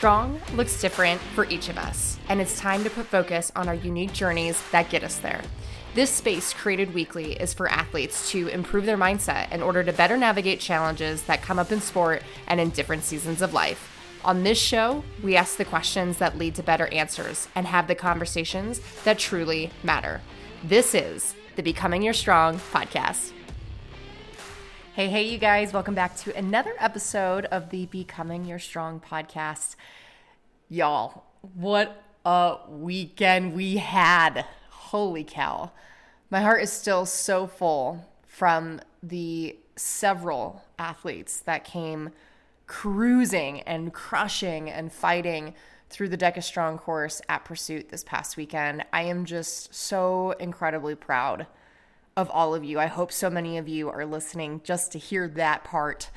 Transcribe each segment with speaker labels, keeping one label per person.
Speaker 1: Strong looks different for each of us, and it's time to put focus on our unique journeys that get us there. This space created weekly is for athletes to improve their mindset in order to better navigate challenges that come up in sport and in different seasons of life. On this show, we ask the questions that lead to better answers and have the conversations that truly matter. This is the Becoming Your Strong podcast. Hey, you guys, welcome back to another episode of the Becoming Your Strong podcast. Y'all, what a weekend we had. Holy cow. My heart is still so full from the several athletes that came cruising and crushing and fighting through the Deca Strong course at Pursuit this past weekend. I am just so incredibly proud of all of you. I hope so many of you are listening just to hear that part,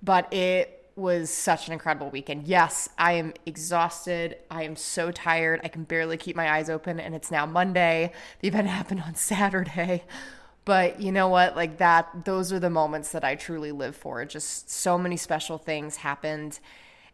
Speaker 1: but it was such an incredible weekend. Yes, I am exhausted. I am so tired. I can barely keep my eyes open, and it's now Monday. The event happened on Saturday, but you know what? Like that, those are the moments that I truly live for. Just so many special things happened.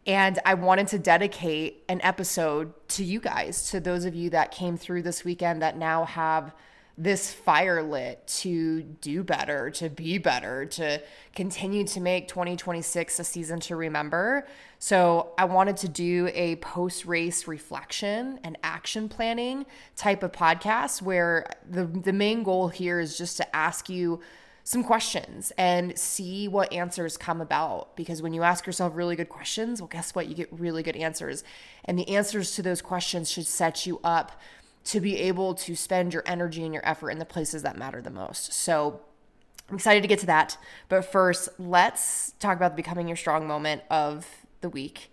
Speaker 1: And I wanted to dedicate an episode to you guys, to those of you that came through this weekend that now have this fire lit to do better, to be better, to continue to make 2026 a season to remember. So I wanted to do a post-race reflection and action planning type of podcast where the main goal here is just to ask you some questions and see what answers come about. Because when you ask yourself really good questions, well, guess what? You get really good answers. And the answers to those questions should set you up to be able to spend your energy and your effort in the places that matter the most. So I'm excited to get to that. But first, let's talk about the Becoming Your Strong moment of the week.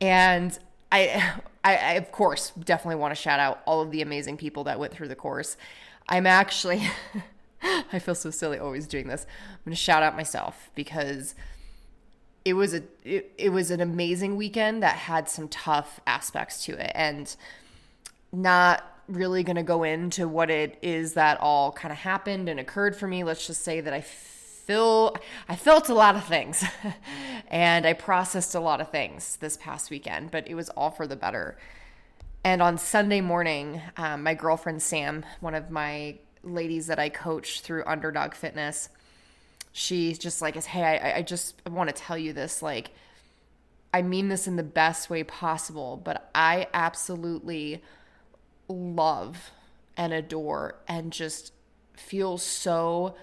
Speaker 1: And I of course, definitely want to shout out all of the amazing people that went through the course. I'm actually, I feel so silly always doing this. I'm going to shout out myself because it was an amazing weekend that had some tough aspects to it. And not really going to go into what it is that all kind of happened and occurred for me. Let's just say that I felt a lot of things and I processed a lot of things this past weekend, but it was all for the better. And on Sunday morning, my girlfriend Sam, one of my ladies that I coach through Underdog Fitness, she's just like, hey, I just want to tell you this, like, I mean this in the best way possible, but I absolutely love and adore and just feel so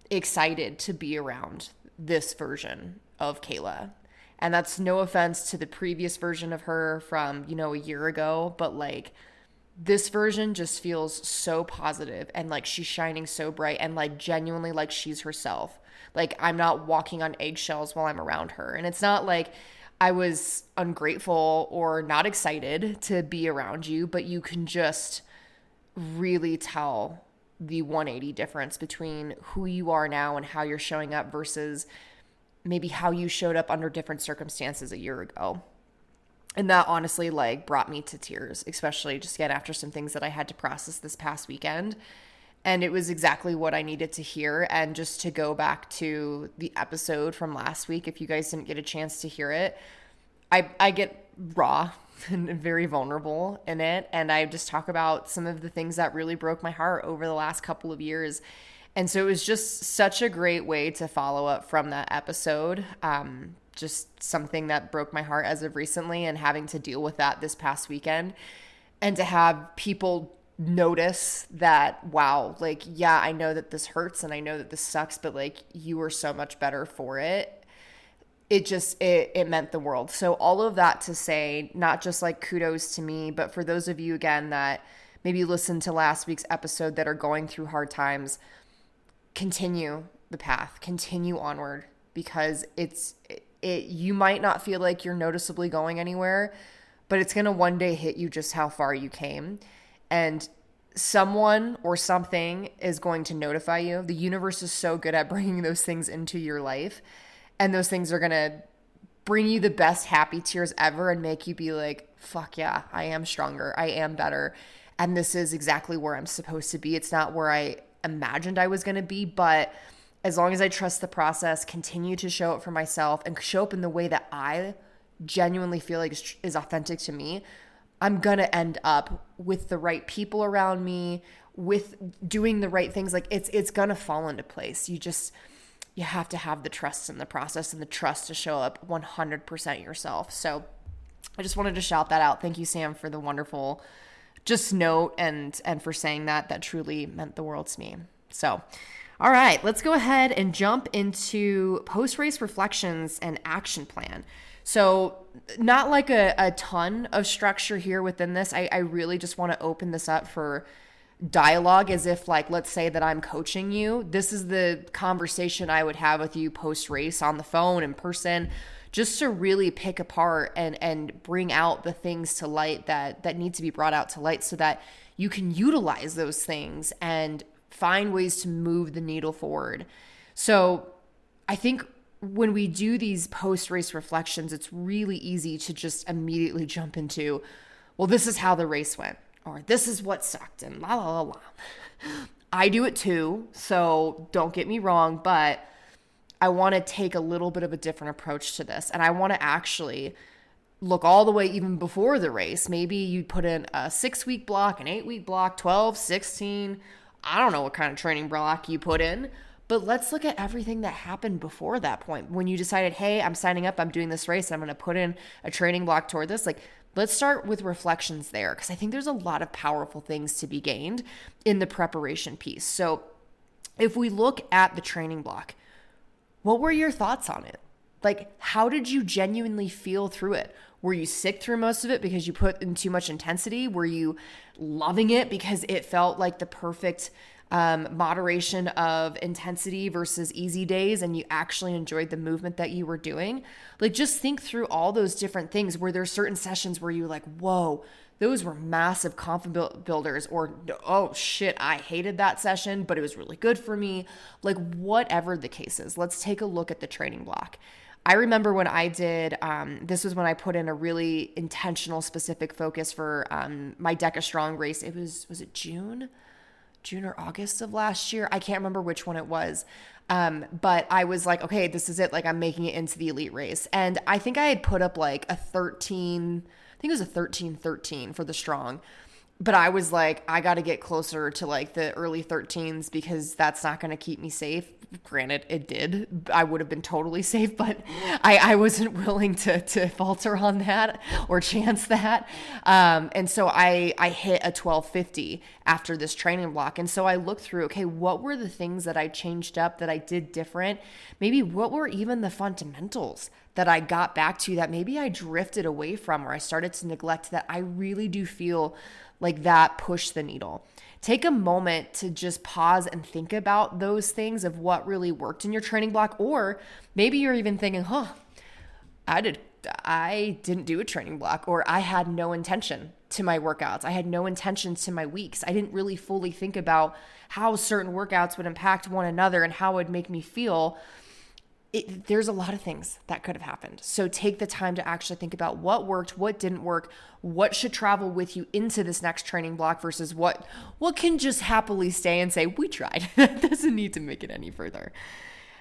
Speaker 1: excited to be around this version of Kayla. And that's no offense to the previous version of her from, a year ago, but like this version just feels so positive and like she's shining so bright and like genuinely like she's herself. Like I'm not walking on eggshells while I'm around her. And it's not like I was ungrateful or not excited to be around you, but you can just really tell the 180 difference between who you are now and how you're showing up versus maybe how you showed up under different circumstances a year ago. And that honestly like brought me to tears, especially just again after some things that I had to process this past weekend. And it was exactly what I needed to hear. And just to go back to the episode from last week, if you guys didn't get a chance to hear it, I get raw and very vulnerable in it. And I just talk about some of the things that really broke my heart over the last couple of years. And so it was just such a great way to follow up from that episode. Just something that broke my heart as of recently and having to deal with that this past weekend. And to have people notice that, wow, like, yeah, I know that this hurts and I know that this sucks, but like you were so much better for it. It meant the world. So all of that to say, not just like kudos to me, but for those of you again that maybe listened to last week's episode that are going through hard times, continue the path, continue onward, because you might not feel like you're noticeably going anywhere, but it's going to one day hit you just how far you came. And someone or something is going to notify you. The universe is so good at bringing those things into your life. And those things are going to bring you the best happy tears ever and make you be like, fuck yeah, I am stronger. I am better. And this is exactly where I'm supposed to be. It's not where I imagined I was going to be, but as long as I trust the process, continue to show up for myself and show up in the way that I genuinely feel like is authentic to me, I'm going to end up with the right people around me, with doing the right things. Like it's going to fall into place. You have to have the trust in the process and the trust to show up 100% yourself. So I just wanted to shout that out. Thank you, Sam, for the wonderful just note and for saying that. That truly meant the world to me. So, all right, let's go ahead and jump into post-race reflections and action plan. So not like a ton of structure here within this. I really just want to open this up for dialogue, as if, like, let's say that I'm coaching you. This is the conversation I would have with you post-race on the phone, in person, just to really pick apart and bring out the things to light that need to be brought out to light, so that you can utilize those things and find ways to move the needle forward. So I think when we do these post-race reflections, it's really easy to just immediately jump into, well, this is how the race went, or this is what sucked, and la, la, la, la. I do it too, so don't get me wrong, but I want to take a little bit of a different approach to this. And I want to actually look all the way even before the race. Maybe you put in a 6-week block, an 8-week block, 12, 16, I don't know what kind of training block you put in. But let's look at everything that happened before that point. When you decided, hey, I'm signing up, I'm doing this race, and I'm going to put in a training block toward this. Like, let's start with reflections there, because I think there's a lot of powerful things to be gained in the preparation piece. So if we look at the training block, what were your thoughts on it? Like, how did you genuinely feel through it? Were you sick through most of it because you put in too much intensity? Were you loving it because it felt like the perfect moderation of intensity versus easy days, and you actually enjoyed the movement that you were doing? Like, just think through all those different things. Were there certain sessions where you were like, whoa, those were massive confidence builders, or, oh shit, I hated that session, but it was really good for me. Like, whatever the case is, let's take a look at the training block. I remember when I did, this was when I put in a really intentional, specific focus for my Deca Strong race. It was it June or August of last year? I can't remember which one it was. But I was like, okay, this is it. Like, I'm making it into the elite race. And I think I had put up like a 13, I think it was a 13 for the strong. But I was like, I got to get closer to like the early 13s, because that's not going to keep me safe. Granted, it did. I would have been totally safe, but I wasn't willing to falter on that or chance that. And so I hit a 1250 after this training block. And so I looked through, okay, what were the things that I changed up, that I did different? Maybe what were even the fundamentals that I got back to that maybe I drifted away from, or I started to neglect, that I really do feel like that pushed the needle. Take a moment to just pause and think about those things of what really worked in your training block. Or maybe you're even thinking, I didn't do a training block, or I had no intention to my workouts. I had no intention to my weeks. I didn't really fully think about how certain workouts would impact one another and how it would make me feel. There's a lot of things that could have happened. So take the time to actually think about what worked, what didn't work, what should travel with you into this next training block versus what can just happily stay and say, we tried. It doesn't need to make it any further.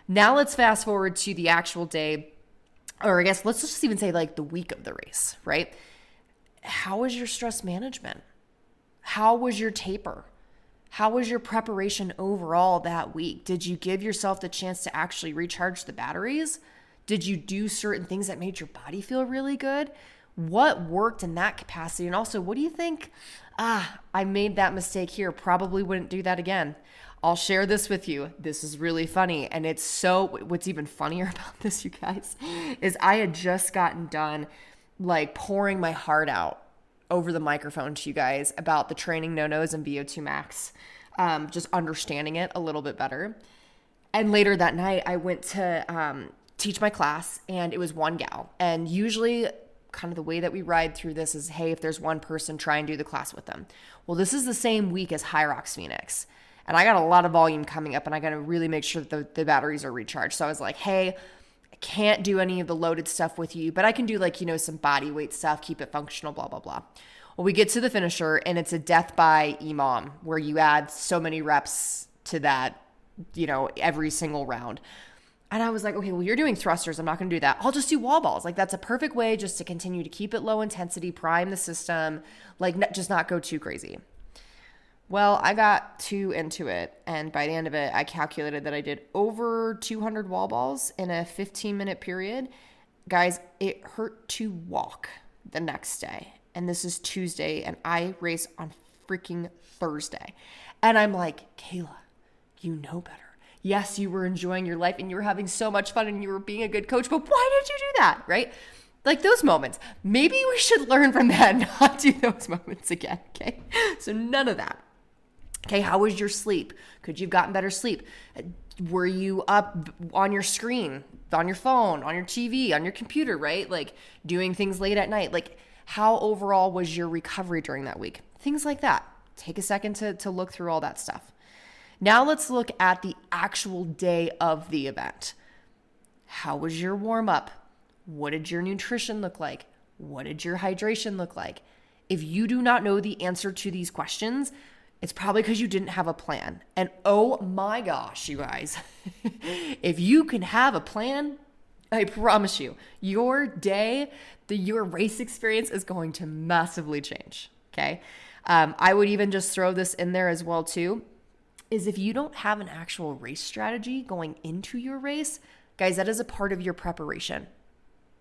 Speaker 1: Now let's fast forward to the actual day, or I guess let's just even say like the week of the race, right? How was your stress management? How was your taper? How was your preparation overall that week? Did you give yourself the chance to actually recharge the batteries? Did you do certain things that made your body feel really good? What worked in that capacity? And also, what do you think? I made that mistake here. Probably wouldn't do that again. I'll share this with you. This is really funny. And what's even funnier about this, you guys, is I had just gotten done like pouring my heart out over the microphone to you guys about the training no-nos and VO2 max, just understanding it a little bit better. And later that night, I went to teach my class, and it was one gal. And usually kind of the way that we ride through this is, hey, if there's one person, try and do the class with them. Well, this is the same week as Hyrox Phoenix. And I got a lot of volume coming up, and I got to really make sure that the batteries are recharged. So I was like, hey, I can't do any of the loaded stuff with you, but I can do like, some body weight stuff, keep it functional, blah, blah, blah. Well, we get to the finisher, and it's a death by EMOM, where you add so many reps to that, every single round. And I was like, okay, well, you're doing thrusters. I'm not going to do that. I'll just do wall balls. Like, that's a perfect way just to continue to keep it low intensity, prime the system, like just not go too crazy. Well, I got too into it. And by the end of it, I calculated that I did over 200 wall balls in a 15-minute period. Guys, it hurt to walk the next day. And this is Tuesday, and I race on freaking Thursday. And I'm like, Kayla, you know better. Yes, you were enjoying your life and you were having so much fun and you were being a good coach, but why did you do that, right? Like those moments. Maybe we should learn from that and not do those moments again, okay? So none of that. Okay, how was your sleep? Could you have gotten better sleep? Were you up on your screen, on your phone, on your TV, on your computer, right? Like doing things late at night. Like how overall was your recovery during that week? Things like that. Take a second to look through all that stuff. Now let's look at the actual day of the event. How was your warm-up? What did your nutrition look like? What did your hydration look like? If you do not know the answer to these questions, it's probably because you didn't have a plan. And oh my gosh, you guys, if you can have a plan, I promise you, your day, your race experience is going to massively change, okay? I would even just throw this in there as well too, is if you don't have an actual race strategy going into your race, guys, that is a part of your preparation.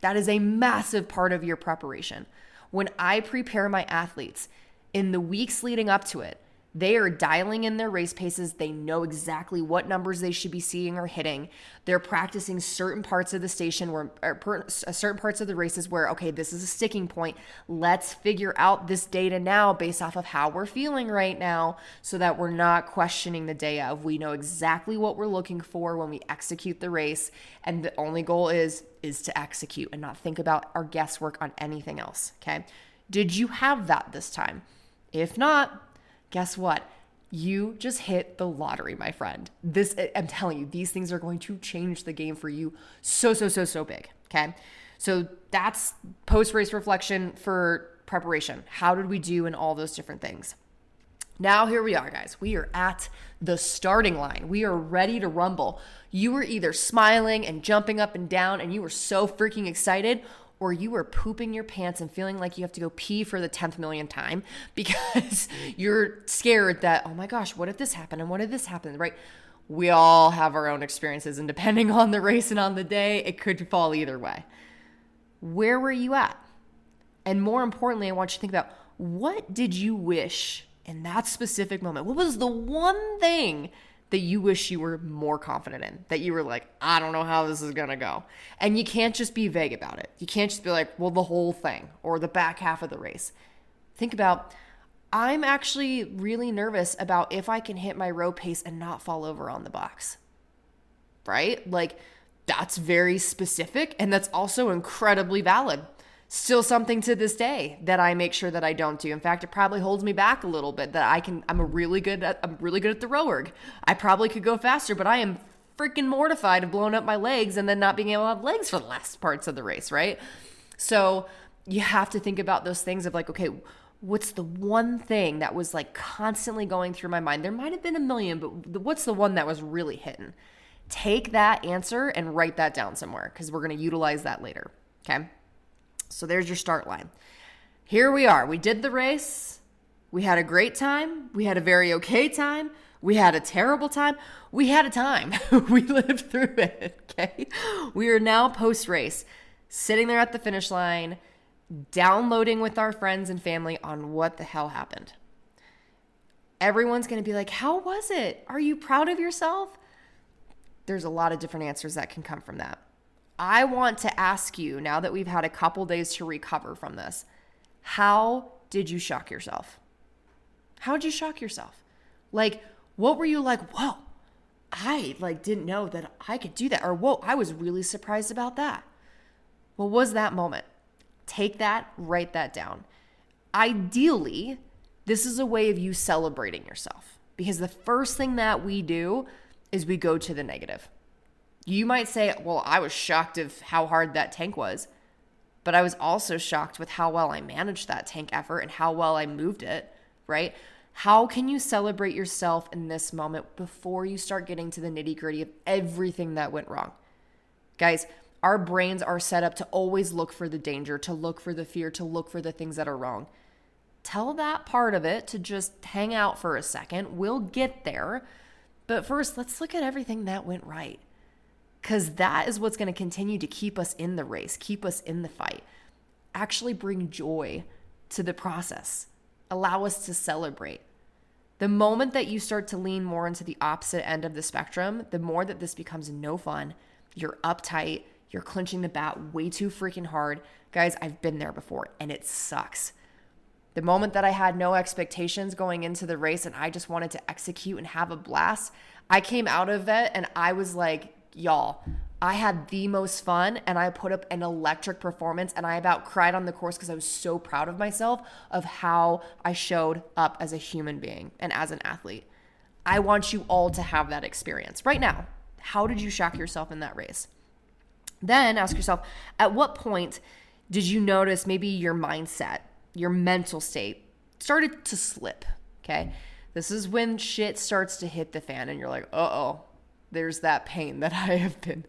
Speaker 1: That is a massive part of your preparation. When I prepare my athletes in the weeks leading up to it, they are dialing in their race paces. They know exactly what numbers they should be seeing or hitting. They're practicing certain parts of the station certain parts of the races where, okay, this is a sticking point. Let's figure out this data now based off of how we're feeling right now so that we're not questioning the day of. We know exactly what we're looking for when we execute the race. And the only goal is to execute and not think about our guesswork on anything else, okay? Did you have that this time? If not, guess what? You just hit the lottery, my friend. I'm telling you, these things are going to change the game for you so big, okay? So that's post-race reflection for preparation. How did we do in all those different things? Now here we are, guys. We are at the starting line. We are ready to rumble. You were either smiling and jumping up and down and you were so freaking excited, or you were pooping your pants and feeling like you have to go pee for the 10th millionth time because you're scared that, oh my gosh, what if this happened and what if this happened, right? We all have our own experiences, and depending on the race and on the day, it could fall either way. Where were you at? And more importantly, I want you to think about, what did you wish in that specific moment? What was the one thing that you wish you were more confident in, that you were like, I don't know how this is going to go? And you can't just be vague about it. You can't just be like, well, the whole thing or the back half of the race. Think about, I'm actually really nervous about if I can hit my row pace and not fall over on the box, right? Like that's very specific, and that's also incredibly valid. Still something to this day that I make sure that I don't do. In fact, it probably holds me back a little bit that I'm really good at the row erg. I probably could go faster, but I am freaking mortified of blowing up my legs and then not being able to have legs for the last parts of the race, right? So you have to think about those things of like, okay, what's the one thing that was like constantly going through my mind? There might have been a million, but what's the one that was really hitting? Take that answer and write that down somewhere because we're going to utilize that later, okay? So there's your start line. Here we are. We did the race. We had a great time. We had a very okay time. We had a terrible time. We had a time. We lived through it, okay? We are now post-race, sitting there at the finish line, downloading with our friends and family on what the hell happened. Everyone's going to be like, how was it? Are you proud of yourself? There's a lot of different answers that can come from that. I want to ask you, now that we've had a couple days to recover from this, how did you shock yourself? How did you shock yourself? Like, what were you like, whoa, I didn't know that I could do that. Or whoa, I was really surprised about that. What was that moment? Take that, write that down. Ideally, this is a way of you celebrating yourself, because the first thing that we do is we go to the negative. You might say, well, I was shocked of how hard that tank was, but I was also shocked with how well I managed that tank effort and how well I moved it, right? How can you celebrate yourself in this moment before you start getting to the nitty-gritty of everything that went wrong? Guys, our brains are set up to always look for the danger, to look for the fear, to look for the things that are wrong. Tell that part of it to just hang out for a second. We'll get there. But first, let's look at everything that went right. Because that is what's going to continue to keep us in the race, keep us in the fight. Actually bring joy to the process. Allow us to celebrate. The moment that you start to lean more into the opposite end of the spectrum, the more that this becomes no fun. You're uptight. You're clenching the bat way too freaking hard. Guys, I've been there before and it sucks. The moment that I had no expectations going into the race and I just wanted to execute and have a blast, I came out of it and I was like, y'all, I had the most fun and I put up an electric performance and I about cried on the course because I was so proud of myself of how I showed up as a human being and as an athlete. I want you all to have that experience right now. How did you shock yourself in that race? Then ask yourself, at what point did you notice maybe your mindset, your mental state started to slip? Okay. This is when shit starts to hit the fan and you're like, uh-oh, there's that pain that I have been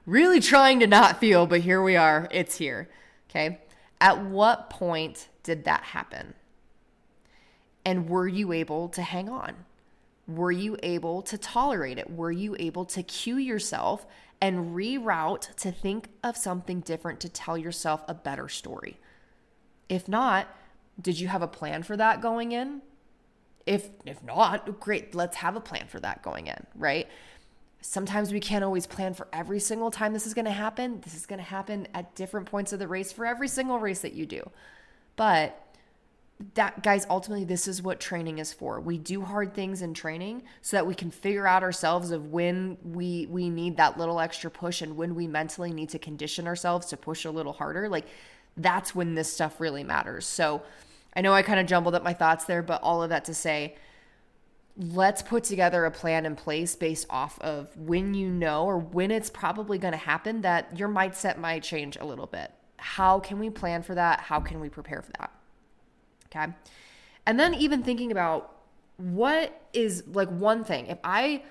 Speaker 1: really trying to not feel, but here we are, it's here. Okay. At what point did that happen? And were you able to hang on? Were you able to tolerate it? Were you able to cue yourself and reroute to think of something different to tell yourself a better story? If not, did you have a plan for that going in? If not, great, let's have a plan for that going in, right? Sometimes we can't always plan for every single time this is going to happen. This is going to happen at different points of the race for every single race that you do. But that, guys, ultimately, this is what training is for. We do hard things in training so that we can figure out ourselves of when we need that little extra push and when we mentally need to condition ourselves to push a little harder. Like, that's when this stuff really matters. So I know I kind of jumbled up my thoughts there, but all of that to say, let's put together a plan in place based off of when you know or when it's probably going to happen that your mindset might change a little bit. How can we plan for that? How can we prepare for that? Okay. And then even thinking about what is like one thing, if I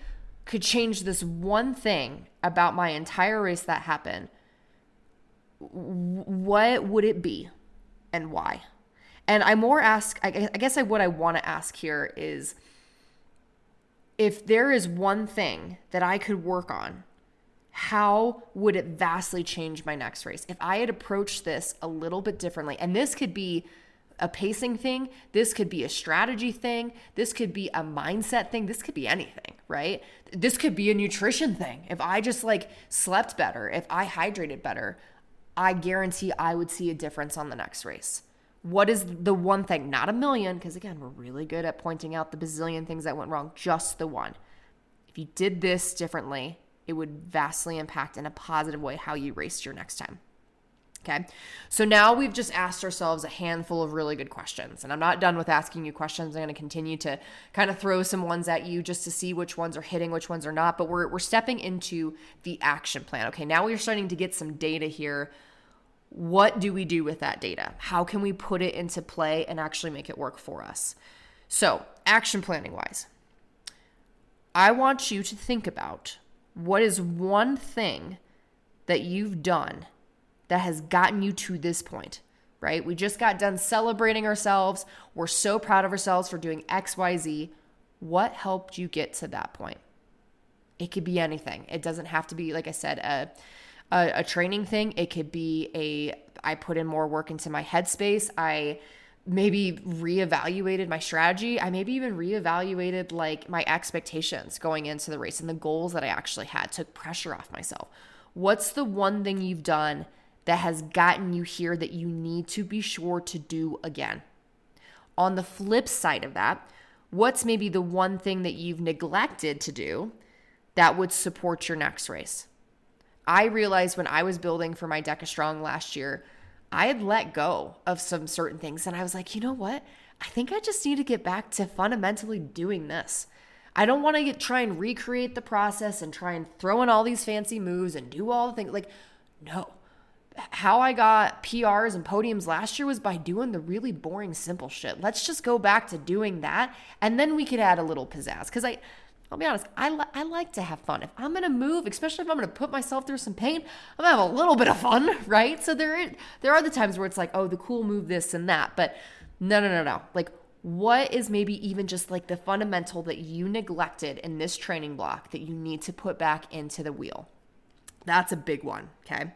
Speaker 1: could change this one thing about my entire race that happened, what would it be and why? And I guess what I want to ask here is, if there is one thing that I could work on, how would it vastly change my next race? If I had approached this a little bit differently, and this could be a pacing thing, this could be a strategy thing, this could be a mindset thing, this could be anything, right? This could be a nutrition thing. If I just slept better, if I hydrated better, I guarantee I would see a difference on the next race. What is the one thing? Not a million, because again, we're really good at pointing out the bazillion things that went wrong, just the one. If you did this differently, it would vastly impact in a positive way how you raced your next time. Okay, so now we've just asked ourselves a handful of really good questions, and I'm not done with asking you questions. I'm going to continue to kind of throw some ones at you just to see which ones are hitting, which ones are not, but we're stepping into the action plan. Okay, now we're starting to get some data here. What do we do with that data? How can we put it into play and actually make it work for us? So, action planning wise, I want you to think about what is one thing that you've done that has gotten you to this point, right? We just got done celebrating ourselves. We're so proud of ourselves for doing X, Y, Z. What helped you get to that point? It could be anything. It doesn't have to be, like I said, a training thing. It could be I put in more work into my headspace. I maybe reevaluated my strategy. I maybe even reevaluated my expectations going into the race and the goals that I actually had, took pressure off myself. What's the one thing you've done that has gotten you here that you need to be sure to do again? On the flip side of that, what's maybe the one thing that you've neglected to do that would support your next race? I realized when I was building for my Deca Strong last year, I had let go of some certain things. And I was like, you know what? I think I just need to get back to fundamentally doing this. I don't want to try and recreate the process and try and throw in all these fancy moves and do all the things. No. How I got PRs and podiums last year was by doing the really boring, simple shit. Let's just go back to doing that. And then we could add a little pizzazz. Because I'll be honest, I like to have fun. If I'm going to move, especially if I'm going to put myself through some pain, I'm going to have a little bit of fun, right? So there are the times where it's like, oh, the cool move, this and that. But no. Like, what is maybe even just like the fundamental that you neglected in this training block that you need to put back into the wheel? That's a big one, okay?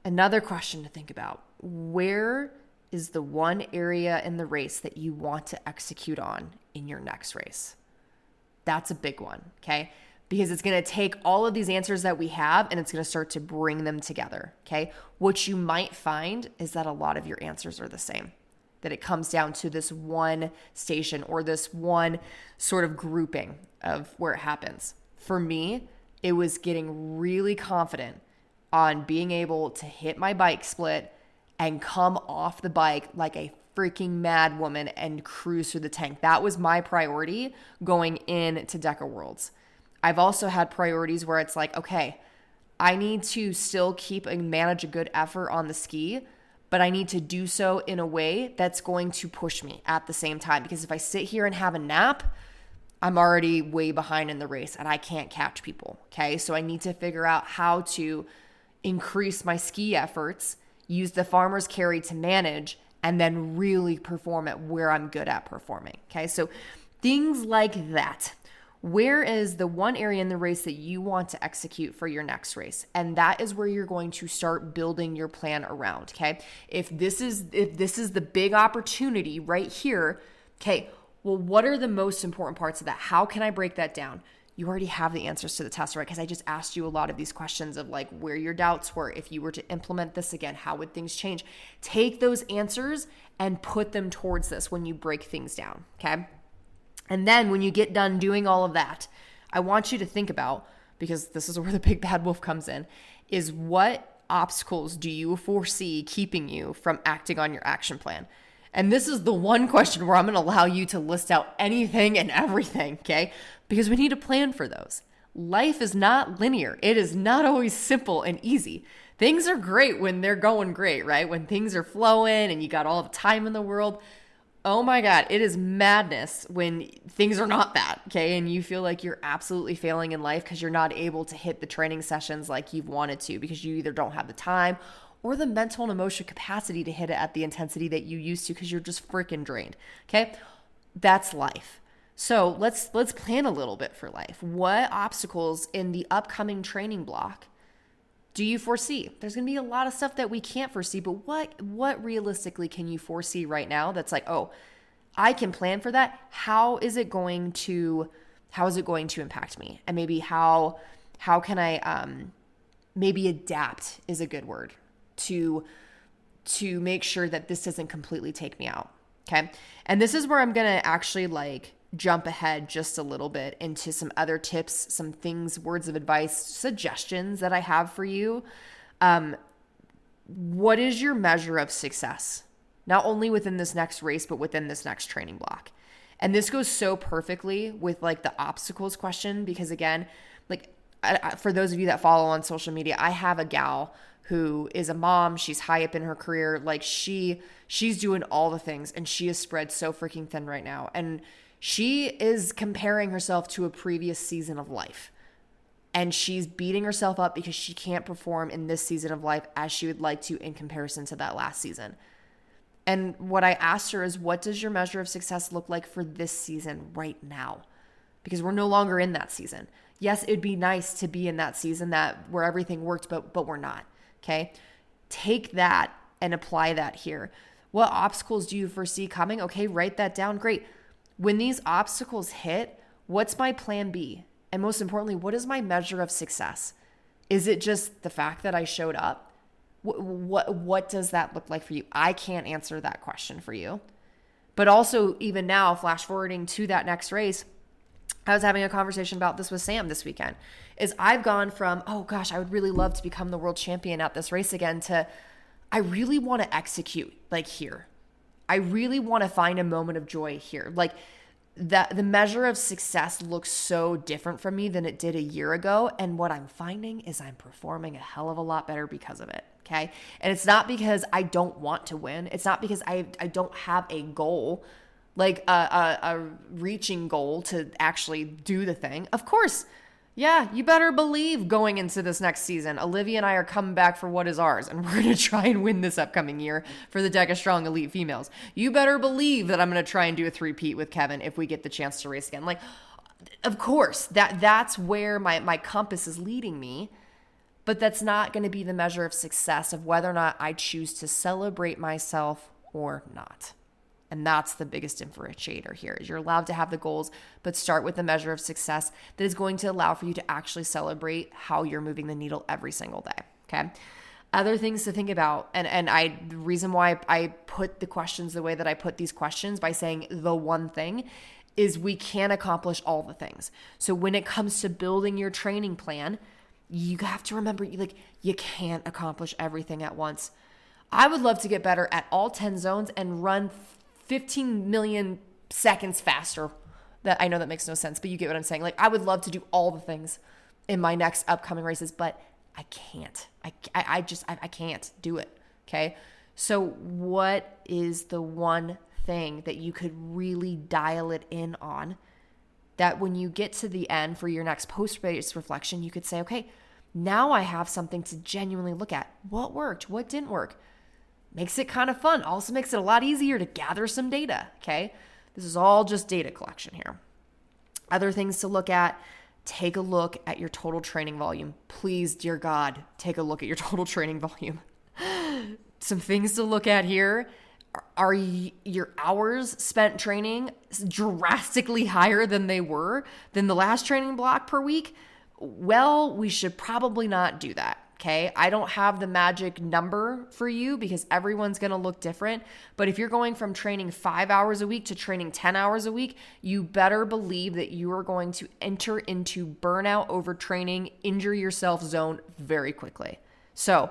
Speaker 1: Another question to think about: where is the one area in the race that you want to execute on in your next race? That's a big one, okay? Because it's going to take all of these answers that we have and it's going to start to bring them together, okay? What you might find is that a lot of your answers are the same, that it comes down to this one station or this one sort of grouping of where it happens. For me, it was getting really confident on being able to hit my bike split and come off the bike like a freaking mad woman and cruise through the tank. That was my priority going into Deca Worlds. I've also had priorities where it's like, okay, I need to still keep and manage a good effort on the ski, but I need to do so in a way that's going to push me at the same time. Because if I sit here and have a nap, I'm already way behind in the race and I can't catch people, okay? So I need to figure out how to increase my ski efforts, use the farmer's carry to manage, and then really perform at where I'm good at performing, okay? So things like that. Where is the one area in the race that you want to execute for your next race? And that is where you're going to start building your plan around, okay? If this is the big opportunity right here, okay, well, what are the most important parts of that? How can I break that down? You already have the answers to the test, right? Because I just asked you a lot of these questions of like where your doubts were. If you were to implement this again, how would things change? Take those answers and put them towards this when you break things down, okay? And then when you get done doing all of that, I want you to think about, because this is where the big bad wolf comes in, is what obstacles do you foresee keeping you from acting on your action plan? And this is the one question where I'm going to allow you to list out anything and everything, okay? Because we need a plan for those. Life is not linear. It is not always simple and easy. Things are great when they're going great, right? When things are flowing and you got all the time in the world. Oh my God, it is madness when things are not that, okay? And you feel like you're absolutely failing in life because you're not able to hit the training sessions like you've wanted to because you either don't have the time or the mental and emotional capacity to hit it at the intensity that you used to because you're just freaking drained, okay? That's life. So let's plan a little bit for life. What obstacles in the upcoming training block do you foresee? There's going to be a lot of stuff that we can't foresee, but what realistically can you foresee right now that's like, oh, I can plan for that. How is it going to impact me? And maybe how can I maybe adapt is a good word to make sure that this doesn't completely take me out. Okay? And this is where I'm going to actually like jump ahead just a little bit into some other tips, some things, words of advice, suggestions that I have for you. What is your measure of success? Not only within this next race, but within this next training block. And this goes so perfectly with like the obstacles question, because again, like for those of you that follow on social media, I have a gal who is a mom. She's high up in her career. Like she's doing all the things and she is spread so freaking thin right now. And she is comparing herself to a previous season of life. And she's beating herself up because she can't perform in this season of life as she would like to in comparison to that last season. And what I asked her is, what does your measure of success look like for this season right now? Because we're no longer in that season. Yes, it'd be nice to be in that season where everything worked, but we're not. Okay? Take that and apply that here. What obstacles do you foresee coming? Okay, write that down. Great. When these obstacles hit, what's my plan B? And most importantly, what is my measure of success? Is it just the fact that I showed up? What does that look like for you? I can't answer that question for you. But also, even now, flash forwarding to that next race, I was having a conversation about this with Sam this weekend, is I've gone from, oh gosh, I would really love to become the world champion at this race again, to I really want to execute like here. I really want to find a moment of joy here. Like the measure of success looks so different from me than it did a year ago. And what I'm finding is I'm performing a hell of a lot better because of it. Okay. And it's not because I don't want to win. It's not because I don't have a goal. like a reaching goal to actually do the thing. Of course, yeah, you better believe going into this next season, Olivia and I are coming back for what is ours, and we're going to try and win this upcoming year for the Deca Strong Elite Females. You better believe that I'm going to try and do a 3-peat with Kevin if we get the chance to race again. Like, of course, that's where my compass is leading me, but that's not going to be the measure of success of whether or not I choose to celebrate myself or not. And that's the biggest differentiator here is you're allowed to have the goals, but start with the measure of success that is going to allow for you to actually celebrate how you're moving the needle every single day. Okay. Other things to think about. And the reason why I put the questions the way that I put these questions by saying the one thing is we can't accomplish all the things. So when it comes to building your training plan, you have to remember, you can't accomplish everything at once. I would love to get better at all 10 zones and run 15 million seconds faster. That I know that makes no sense, but you get what I'm saying. Like, I would love to do all the things in my next upcoming races, but I can't. I can't do it. Okay. So what is the one thing that you could really dial it in on that when you get to the end for your next post-race reflection, you could say, okay, now I have something to genuinely look at. What worked? What didn't work? Makes it kind of fun. Also makes it a lot easier to gather some data, okay? This is all just data collection here. Other things to look at, take a look at your total training volume. Please, dear God, take a look at your total training volume. Some things to look at here. Are your hours spent training drastically higher than they were than the last training block per week? Well, we should probably not do that. Okay. I don't have the magic number for you because everyone's going to look different. But if you're going from training 5 hours a week to training 10 hours a week, you better believe that you are going to enter into burnout, overtraining, injure yourself zone very quickly. So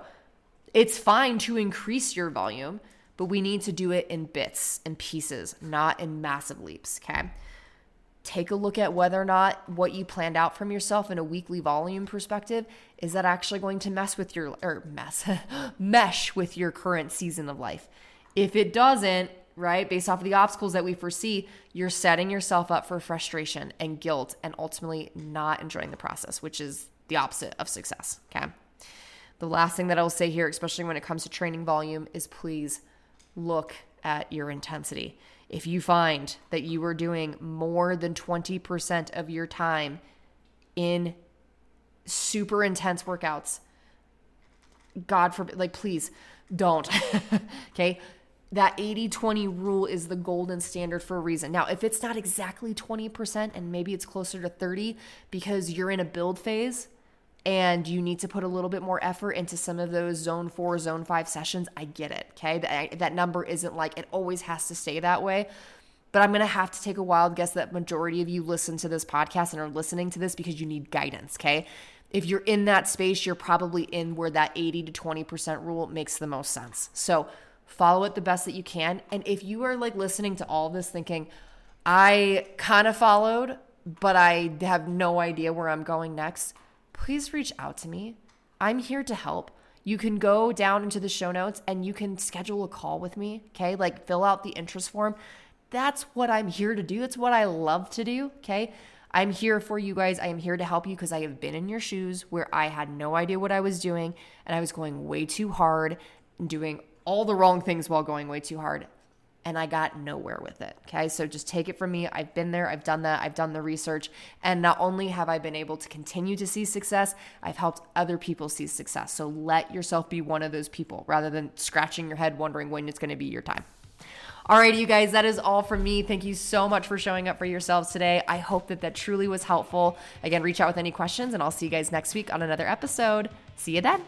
Speaker 1: it's fine to increase your volume, but we need to do it in bits and pieces, not in massive leaps. Okay. Take a look at whether or not what you planned out from yourself in a weekly volume perspective, is that actually going to mesh with your current season of life. If it doesn't, right, based off of the obstacles that we foresee, you're setting yourself up for frustration and guilt and ultimately not enjoying the process, which is the opposite of success. Okay. The last thing that I'll say here, especially when it comes to training volume, is please look at your intensity. If you find that you are doing more than 20% of your time in super intense workouts, God forbid, please don't. Okay. That 80-20 rule is the golden standard for a reason. Now, if it's not exactly 20% and maybe it's closer to 30 because you're in a build phase and you need to put a little bit more effort into some of those zone 4, zone 5 sessions, I get it, okay? That number isn't like it always has to stay that way, but I'm going to have to take a wild guess that majority of you listen to this podcast and are listening to this because you need guidance, okay? If you're in that space, you're probably in where that 80 to 20% rule makes the most sense. So follow it the best that you can. And if you are listening to all this thinking, I kind of followed, but I have no idea where I'm going next, please reach out to me. I'm here to help. You can go down into the show notes and you can schedule a call with me, okay? Fill out the interest form. That's what I'm here to do. That's what I love to do, okay? I'm here for you guys. I am here to help you because I have been in your shoes where I had no idea what I was doing and I was going way too hard and doing all the wrong things while going way too hard. And I got nowhere with it. Okay. So just take it from me. I've been there. I've done that. I've done the research. And not only have I been able to continue to see success, I've helped other people see success. So let yourself be one of those people rather than scratching your head wondering when it's going to be your time. Alrighty, you guys, that is all from me. Thank you so much for showing up for yourselves today. I hope that truly was helpful. Again, reach out with any questions and I'll see you guys next week on another episode. See you then.